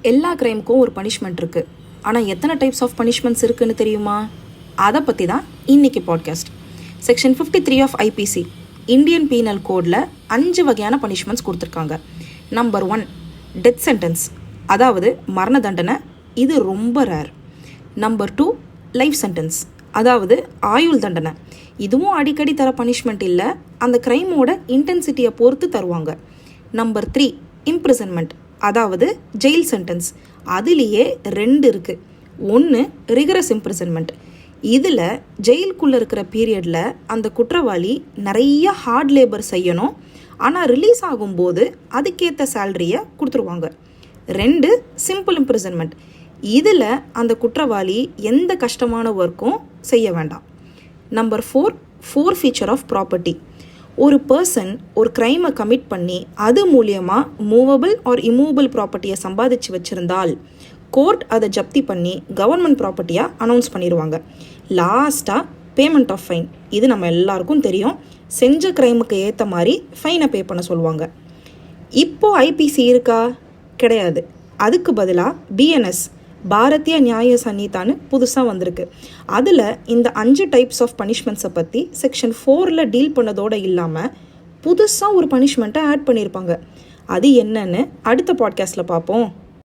எல்லா க்ரைமுக்கும் ஒரு பனிஷ்மெண்ட் இருக்குது. ஆனால் எத்தனை டைப்ஸ் ஆஃப் பனிஷ்மெண்ட்ஸ் இருக்குன்னு தெரியுமா? அதை பற்றி தான் இன்றைக்கி podcast. Section 53 of IPC Indian penal கோடில் 5 வகையான பனிஷ்மெண்ட்ஸ் கொடுத்துருக்காங்க. நம்பர் 1 டெத் சென்டென்ஸ், அதாவது மரண தண்டனை. இது ரொம்ப ரேர். நம்பர் 2 லைஃப் சென்டென்ஸ், அதாவது ஆயுள் தண்டனை. இதுவும் அடிக்கடி தர பனிஷ்மெண்ட் இல்லை, அந்த க்ரைமோட இன்டென்சிட்டியை பொறுத்து தருவாங்க. நம்பர் 3 இம்ப்ரிசன்மெண்ட், அதாவது ஜெயில் சென்டென்ஸ். அதுலேயே 2 இருக்குது. ஒன்று ரிகரஸ் இம்ப்ரிசன்மெண்ட். இதில் ஜெயிலுக்குள்ளே இருக்கிற பீரியடில் அந்த குற்றவாளி நிறைய ஹார்ட் லேபர் செய்யணும், ஆனால் ரிலீஸ் ஆகும்போது அதுக்கேற்ற சேலரியை கொடுத்துருவாங்க. 2 சிம்பிள் இம்ப்ரிசன்மெண்ட். இதில் அந்த குற்றவாளி எந்த கஷ்டமான ஒர்க்கும் செய்ய வேண்டாம். Number 4 feature of property. ஒரு பர்சன் ஒரு க்ரைமை கமிட் பண்ணி அது மூலியமாக மூவபிள் ஆர் இம்மூவபிள் ப்ராப்பர்ட்டியை சம்பாதிச்சு வச்சுருந்தால் கோர்ட் அதை ஜப்தி பண்ணி கவர்மெண்ட் ப்ராப்பர்ட்டியாக அனௌன்ஸ் பண்ணிடுவாங்க. லாஸ்ட்டாக பேமெண்ட் ஆஃப் ஃபைன். இது நம்ம எல்லாருக்கும் தெரியும். செஞ்ச க்ரைமுக்கு ஏற்ற மாதிரி ஃபைனை பே பண்ண சொல்லுவாங்க. இப்போது ஐபிசி இருக்கா? கிடையாது. அதுக்கு பதிலாக பிஎன்எஸ், பாரதிய நியாய சன்னிதான்னு புதுசாக வந்திருக்கு. அதில் இந்த 5 டைப்ஸ் ஆஃப் பனிஷ்மெண்ட்ஸை பற்றி செக்ஷன் 4 டீல் பண்ணதோடு இல்லாமல் புதுசாக ஒரு பனிஷ்மெண்ட்டை ஆட் பண்ணியிருப்பாங்க. அது என்னன்னு அடுத்த பாட்காஸ்ட்டில் பார்ப்போம்.